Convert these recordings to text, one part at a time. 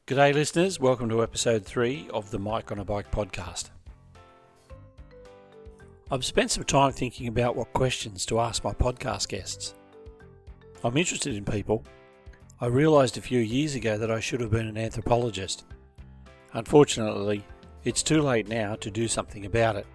G'day listeners, welcome to episode 3 of the Mike on a Bike podcast. I've spent some time thinking about what questions to ask my podcast guests. I'm interested in people. I realised a few years ago that I should have been an anthropologist. Unfortunately, it's too late now to do something about it.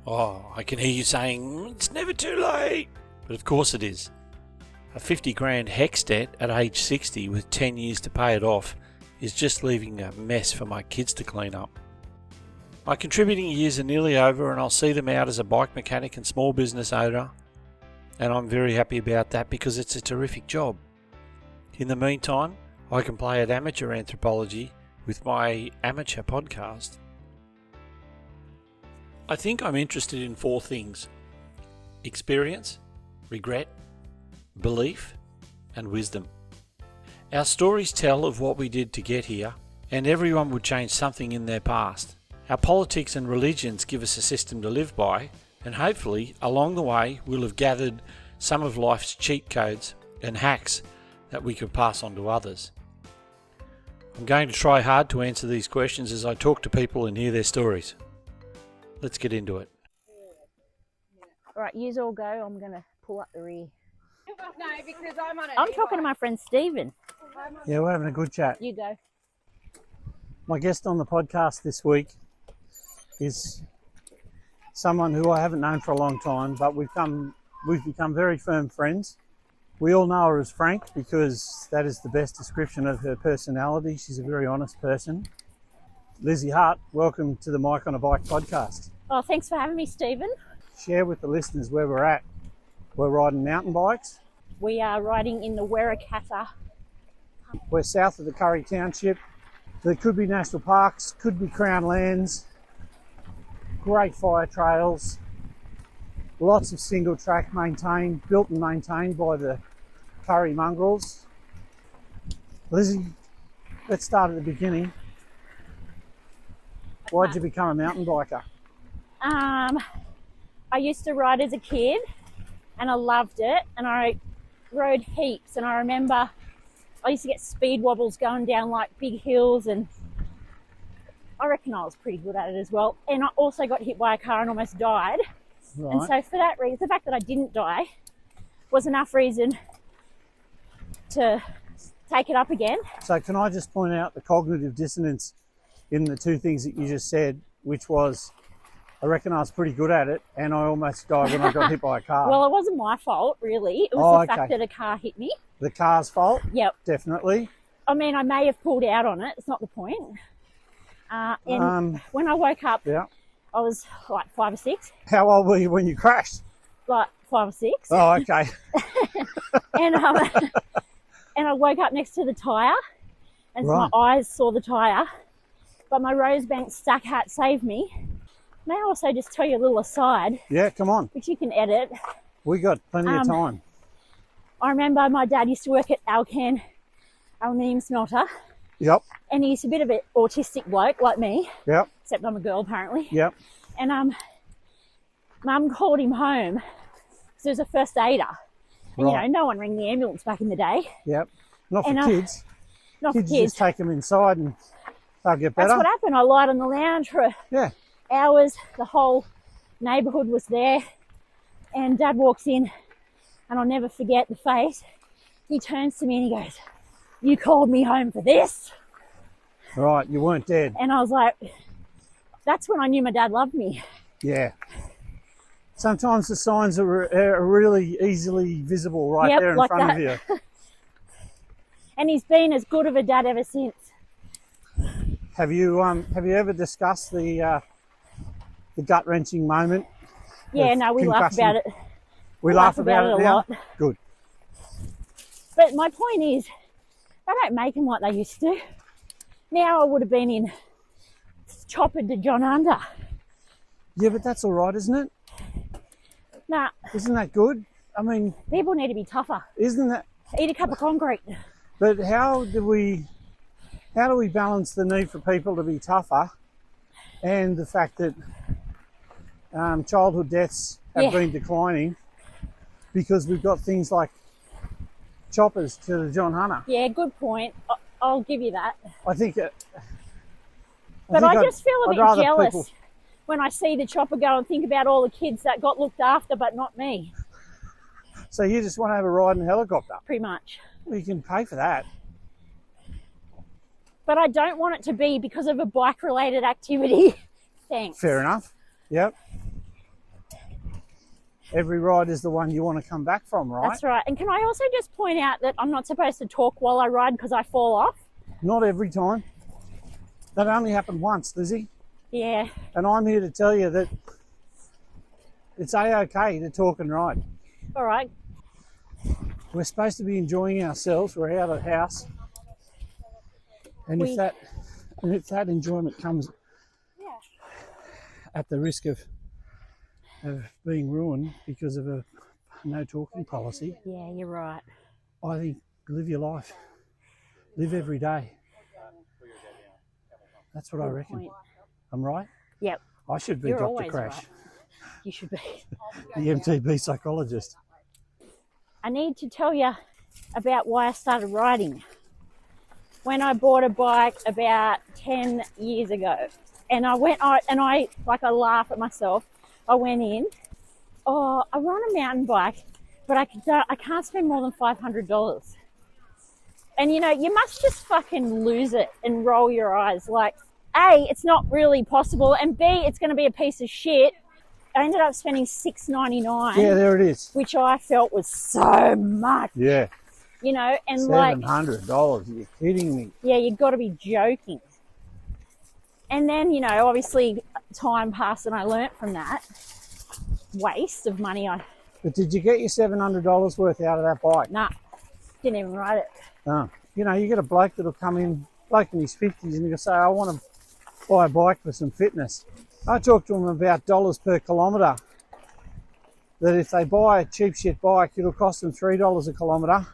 Oh, I can hear you saying, it's never too late. But of course it is. A 50 grand HECS debt at age 60 with 10 years to pay it off is just leaving a mess for my kids to clean up. My contributing years are nearly over and I'll see them out as a bike mechanic and small business owner, and I'm very happy about that because it's a terrific job. In the meantime, I can play at amateur anthropology with my amateur podcast. I think I'm interested in 4 things: experience, regret, belief, and wisdom. Our stories tell of what we did to get here, and everyone would change something in their past. Our politics and religions give us a system to live by, and hopefully along the way we'll have gathered some of life's cheat codes and hacks that we could pass on to others. I'm going to try hard to answer these questions as I talk to people and hear their stories. Let's get into it. Right, yous all go. I'm going to pull up the rear. No, because I'm on it. I'm talking to my friend Stephen. Yeah, we're having a good chat. You go. My guest on the podcast this week is someone who I haven't known for a long time, but we've become very firm friends. We all know her as Frank because that is the best description of her personality. She's a very honest person. Lizzie Hart, welcome to the Mike on a Bike podcast. Oh, thanks for having me, Stephen. Share with the listeners where we're at. We're riding mountain bikes. We are riding in the Werricata. We're south of the Curry Township. There could be national parks, could be Crown lands, great fire trails, lots of single track built and maintained by the Curry mongrels. Lizzie, let's start at the beginning. Why'd you become a mountain biker? I used to ride as a kid and I loved it, and I rode heaps, and I remember I used to get speed wobbles going down like big hills, and I reckon I was pretty good at it as well. And I also got hit by a car and almost died. Right. And so for that reason, the fact that I didn't die was enough reason to take it up again. So can I just point out the cognitive dissonance in the 2 things that you just said, which was, I reckon I was pretty good at it and I almost died when I got hit by a car. Well, it wasn't my fault, really. It was the fact that a car hit me. The car's fault? Yep. Definitely. I mean, I may have pulled out on it. It's not the point. And when I woke up, Yeah. I was like 5 or 6. How old were you when you crashed? Like 5 or 6. Oh, okay. And I woke up next to the tyre, and so Right. my eyes saw the tyre. But my Rosebank stack hat saved me. May I also just tell you a little aside, Yeah, come on. which you can edit. We got plenty of time. I remember my dad used to work at Alcan aluminium smelter, Yep, and he's a bit of an autistic bloke like me, yep, except I'm a girl apparently. yep. And Mum called him home because he was a first aider. And Right. you know, no one rang the ambulance back in the day. Yep. Not for And, kids. Not Kids for kids. just take them inside and they'll get That's better. what happened. I lied on the lounge for Yeah. hours. The whole neighbourhood was there. And Dad walks in, and I'll never forget the face. He turns to me and he goes, "You called me home for this?" Right, you weren't dead. And I was like, that's when I knew my dad loved me. Yeah. Sometimes the signs are really easily visible right Yep, there in like front that. of you. And he's been as good of a dad ever since. Have you ever discussed the gut-wrenching moment? Yeah, of no, we laugh concussion? about it. We laugh about it a now? lot. Good. But my point is, they don't make them like they used to. Now I would have been in choppered to John Under. Yeah, but that's all right, isn't it? Nah, Isn't that good? I mean, people need to be tougher. isn't that... Eat a cup of concrete. But how do we balance the need for people to be tougher and the fact that childhood deaths have been declining because we've got things like choppers to the John Hunter? Yeah, good point. I'll give you that. I think. But I just feel a I'd bit rather jealous people- when I see the chopper go and think about all the kids that got looked after, but not me, So you just want to have a ride in a helicopter? pretty much. Well, you can pay for that. But I don't want it to be because of a bike-related activity. Thanks. Fair enough. Yep. Every ride is the one you want to come back from, right? That's right. And can I also just point out that I'm not supposed to talk while I ride because I fall off? Not every time. That only happened once, Lizzie. Yeah. And I'm here to tell you that it's A-OK to talk and ride. All right. We're supposed to be enjoying ourselves. We're out of the house. And if that enjoyment comes at the risk of being ruined because of a no talking policy, Yeah, you're right. I think live your life. Live every day. That's what I reckon. Point. I'm right? Yep. I should be You're Dr. always Crash, right. You should be. the MTB psychologist. I need to tell you about why I started riding. When I bought a bike about 10 years ago, and I laugh at myself. I went in, I run a mountain bike, but I can't spend more than $500. And you know, you must just fucking lose it and roll your eyes. Like, A, it's not really possible, and B, it's going to be a piece of shit. I ended up spending $6.99. Yeah, there it is. Which I felt was so much. Yeah. You know, and $700. You're kidding me. Yeah, you've got to be joking. And then, you know, obviously time passed and I learnt from that waste of money. But did you get your $700 worth out of that bike? Nah, didn't even ride it. No. You know, you get a bloke that'll come in, bloke in his 50s, and he'll say, I want to buy a bike for some fitness. I talk to them about dollars per kilometre. That if they buy a cheap shit bike, it'll cost them $3 a kilometre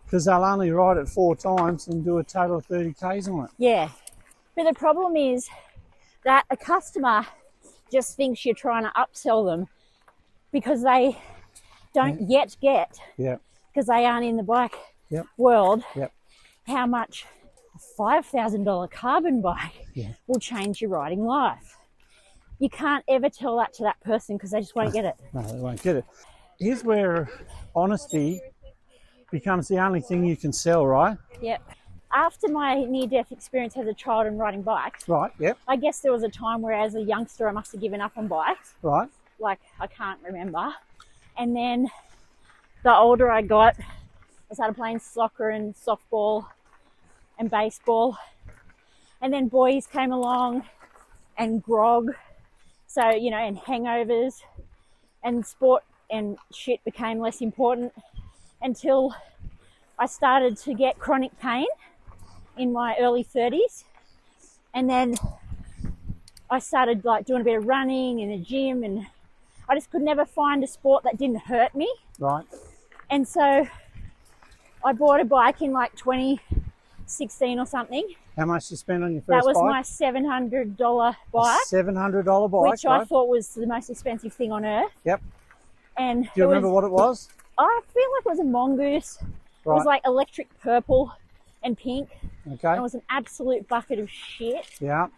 because they'll only ride it 4 times and do a total of 30 Ks on it. Yeah. But the problem is that a customer just thinks you're trying to upsell them because they don't yet get, because they aren't in the bike world, how much a $5,000 carbon bike will change your riding life. You can't ever tell that to that person because they just won't get it. No, they won't get it. Here's where honesty becomes the only thing you can sell, right? Yep. After my near-death experience as a child and riding bikes, Right, yep, I guess there was a time where as a youngster I must have given up on bikes. right. Like, I can't remember. And then the older I got, I started playing soccer and softball and baseball. And then boys came along and grog. So, you know, and hangovers, and sport and shit became less important until I started to get chronic pain in my early 30s. And then I started like doing a bit of running in the gym, and I just could never find a sport that didn't hurt me. Right. And so I bought a bike in like 2016 or something. How much did you spend on your first That was bike? my $700 bike. $700 bike, which I thought was the most expensive thing on earth. Yep. And Do you remember what it was? I feel like it was a mongoose. It was like electric purple and pink. Okay. It was an absolute bucket of shit. Yeah.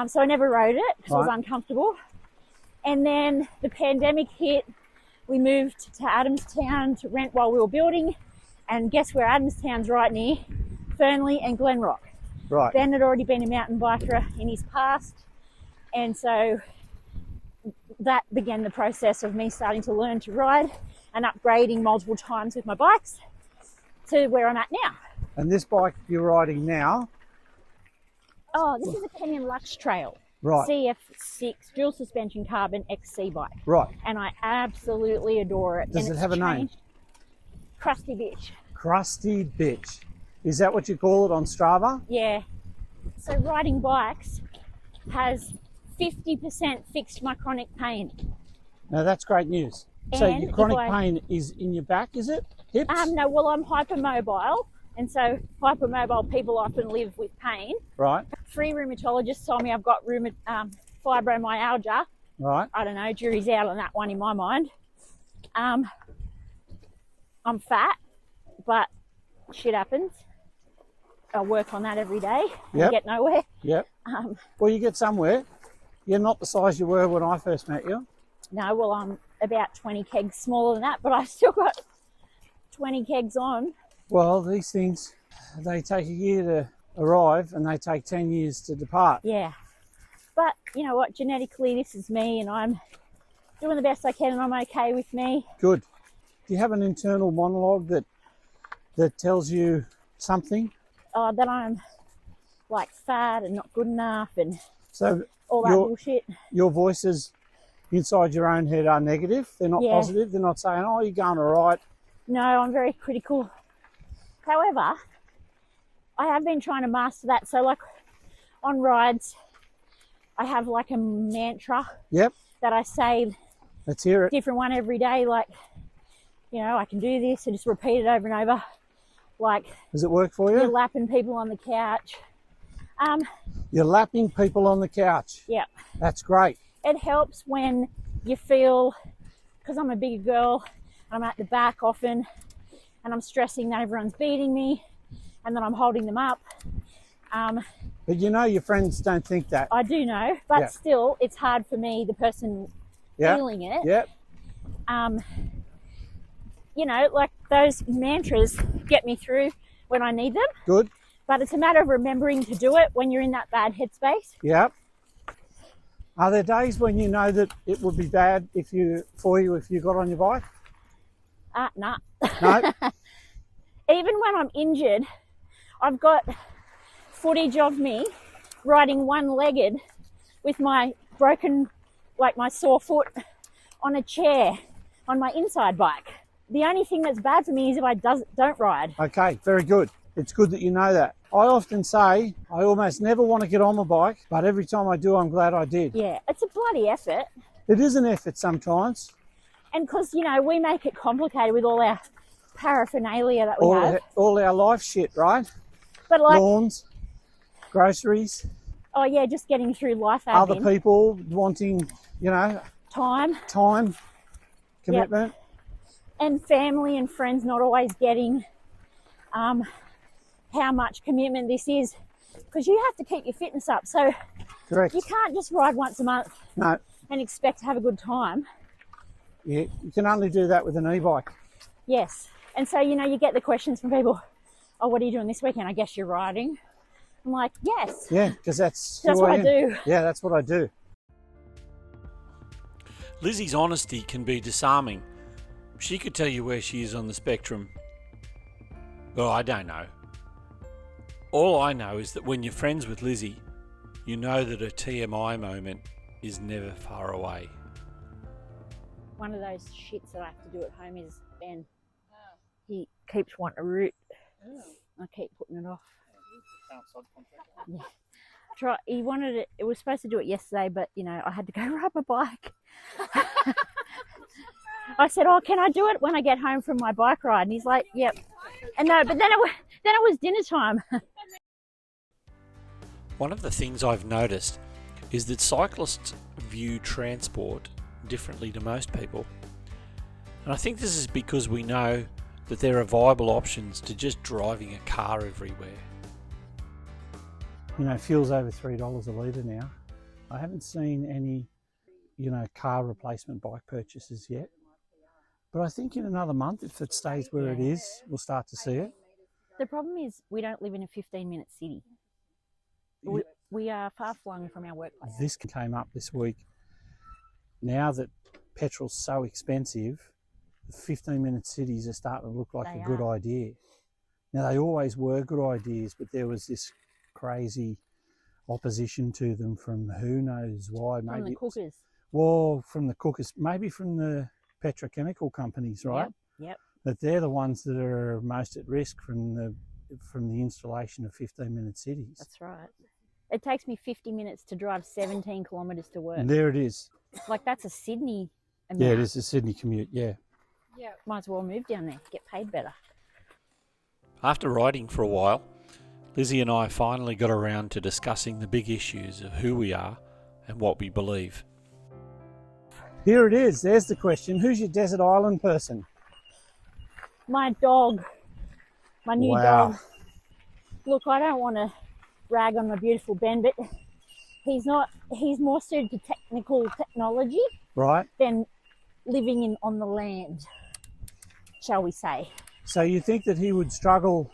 So I never rode it because it was Right. uncomfortable. And then the pandemic hit. We moved to Adamstown to rent while we were building. And guess where Adamstown's right near? Fernley and Glenrock. Right. Ben had already been a mountain biker in his past. And so that began the process of me starting to learn to ride and upgrading multiple times with my bikes to where I'm at now. And this bike you're riding now? Oh, this is a Kenyan Lux Trail. Right. CF6 dual suspension carbon XC bike. Right. And I absolutely adore it. Does And it it's have a name? changed. Crusty bitch. Crusty bitch. Is that what you call it on Strava? Yeah. So riding bikes has 50% fixed my chronic pain. Now that's great news. So And your if chronic I- pain is in your back, is it? Hips? No, well, I'm hypermobile. And so hypermobile people often live with pain. Right, Three rheumatologists told me I've got fibromyalgia. right. I don't know, jury's out on that one in my mind. I'm fat, but shit happens. work on that every day and Yep. get nowhere. Yep. Um, Well, you get somewhere. You're not the size you were when I first met you. no, well, I'm about 20 kegs smaller than that, but I've still got 20 kegs on. Well, these things, they take a year to arrive and they take 10 years to depart. Yeah. But you know what? Genetically, this is me, and I'm doing the best I can, and I'm okay with me. Good. Do you have an internal monologue that tells you something? That I'm like fat and not good enough and So all that bullshit. your voices inside your own head are negative. They're not Yeah. positive. They're not saying, oh, you're going all right. No, I'm very critical. However, I have been trying to master that. So like on rides, I have like a mantra Yep. that I say, Let's hear it. different one every day. Like, you know, I can do this, and just repeat it over and over. Like, Does it work for you're you? lapping people on the couch. You're lapping people on the couch. Yeah. That's great. It helps when you feel, because I'm a bigger girl, I'm at the back often, and I'm stressing that everyone's beating me, and that I'm holding them up. But you know your friends don't think that. I do know, but Yeah. still, it's hard for me, the person Yeah. feeling it. Yep. You know, like those mantras get me through when I need them, Good. but it's a matter of remembering to do it when you're in that bad headspace. Yep. Are there days when you know that it would be bad if you got on your bike? Nah. No. Even when I'm injured, I've got footage of me riding one-legged with my broken, like my sore foot on a chair on my inside bike. The only thing that's bad for me is if I don't ride. Okay, very good. It's good that you know that. I often say I almost never want to get on my bike, but every time I do, I'm glad I did. Yeah, it's a bloody effort. It is an effort sometimes. And because, you know, we make it complicated with all our paraphernalia that we have. All our life shit, right? But like, Lawns, groceries, oh yeah, just getting through life other admin. people wanting, Time. time, commitment. And family and friends not always getting how much commitment this is, because you have to keep your fitness up. So Correct. you can't just ride once a month No, and expect to have a good time. you can only do that with an e-bike. Yes. And so, you know, you get the questions from people, oh, what are you doing this weekend? I guess you're riding. I'm like, yes. Yeah, because that's That's who what I am. do. Yeah, that's what I do. Lizzie's honesty can be disarming. She could tell you where she is on the spectrum. Well, I don't know. All I know is that when you're friends with Lizzie, you know that a TMI moment is never far away. One of those shits that I have to do at home is Ben. He keeps wanting to root. I keep putting it off. Yeah. He wanted it. It was supposed to do it yesterday, but you know, I had to go ride my bike. I said, "Oh, can I do it when I get home from my bike ride?" And he's like, "Yep." And no, but then it was dinner time. One of the things I've noticed is that cyclists view transport differently to most people. And I think this is because we know that there are viable options to just driving a car everywhere. You know, fuel's over $3 a litre now. I haven't seen any, car replacement bike purchases yet. But I think in another month, if it stays where it is, we'll start to see it. The problem is we don't live in a 15-minute city. We are far flung from our workplace. This came up this week. Now that petrol's so expensive, the 15-minute cities are starting to look like a good idea. Now, they always were good ideas, but there was this crazy opposition to them from who knows why. From the cookers. Well, from the cookers, maybe from the petrochemical companies, right? Yep. That they're the ones that are most at risk from the installation of 15-minute cities. That's right. It takes me 50 minutes to drive 17 kilometres to work. And there it is. Like, that's a Sydney amount. Yeah, it is a Sydney commute, yeah. Might as well move down there, get paid better. After riding for a while, Lizzie and I finally got around to discussing the big issues of who we are and what we believe. Here it is. There's the question. Who's your desert island person? My dog. My new Wow. dog. look, I don't want to rag on my beautiful Ben, but he's more suited to technology Right. than living on the land, shall we say. So you think that he would struggle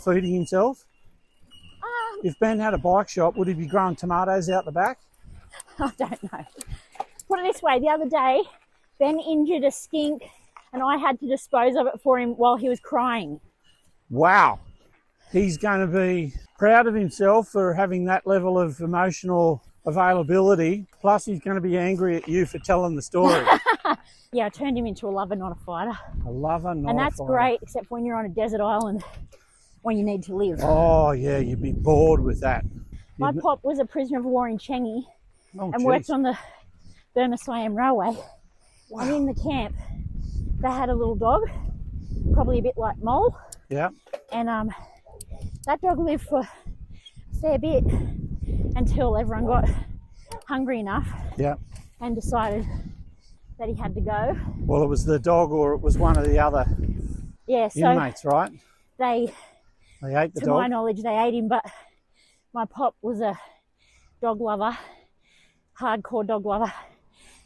feeding himself? If Ben had a bike shop, would he be growing tomatoes out the back? I don't know. Put it this way, the other day, Ben injured a skink and I had to dispose of it for him while he was crying. Wow. He's going to be proud of himself for having that level of emotional availability. Plus, he's going to be angry at you for telling the story. Yeah, I turned him into a lover, not a fighter. A lover, not And a that's fighter. great, except when you're on a desert island when you need to live. Oh, yeah, you'd be bored with that. My pop was a prisoner of war in Changi and geez. worked on the Burma-Siam Railway. Wow. And in the camp, they had a little dog, probably a bit like Mole. Yeah. And that dog lived for a fair bit until everyone got hungry enough Yeah. and decided that he had to go. Well, it was the dog or it was one of the other Yeah, so inmates, right? they ate the to dog. my knowledge, they ate him, but my pop was a dog lover, hardcore dog lover,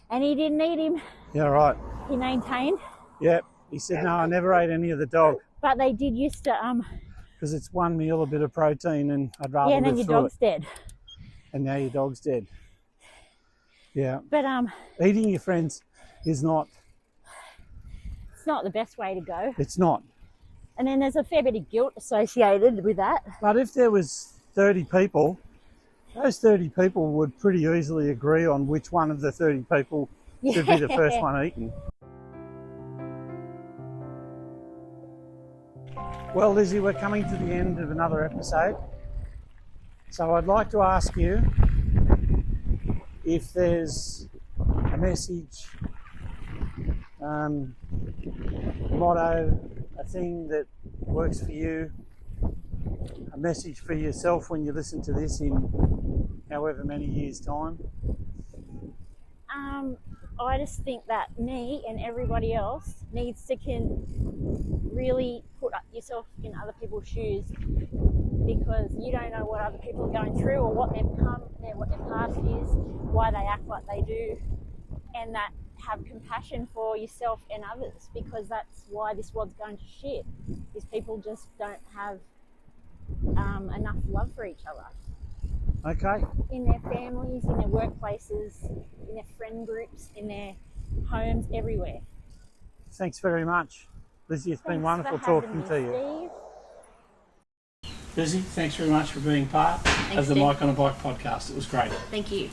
and he didn't eat him. Yeah, right. He maintained. Yeah. He said, no, I never ate any of the dog But they did used to, because it's one meal, a bit of protein, and I'd rather yeah, and then live your through dog's it. dead. And now your dog's dead. Yeah. But Eating your friends is not, it's not the best way to go. it's not. And then there's a fair bit of guilt associated with that. But if there was 30 people, those 30 people would pretty easily agree on which one of the 30 people should be the first one eaten. Well, Lizzie, we're coming to the end of another episode. So I'd like to ask you if there's a message, motto, a thing that works for you, a message for yourself when you listen to this in however many years' time. I just think that me and everybody else needs to really put yourself in other people's shoes, because you don't know what other people are going through or what what their past is, why they act like they do, and that have compassion for yourself and others, because that's why this world's going to shit, is people just don't have enough love for each other. Okay. In their families, in their workplaces, in their friend groups, in their homes, everywhere. Thanks very much, Lizzie. It's been wonderful talking to you. Steve. Lizzie, thanks very much for being part of the Steve. Mike on a Bike podcast. It was great. Thank you.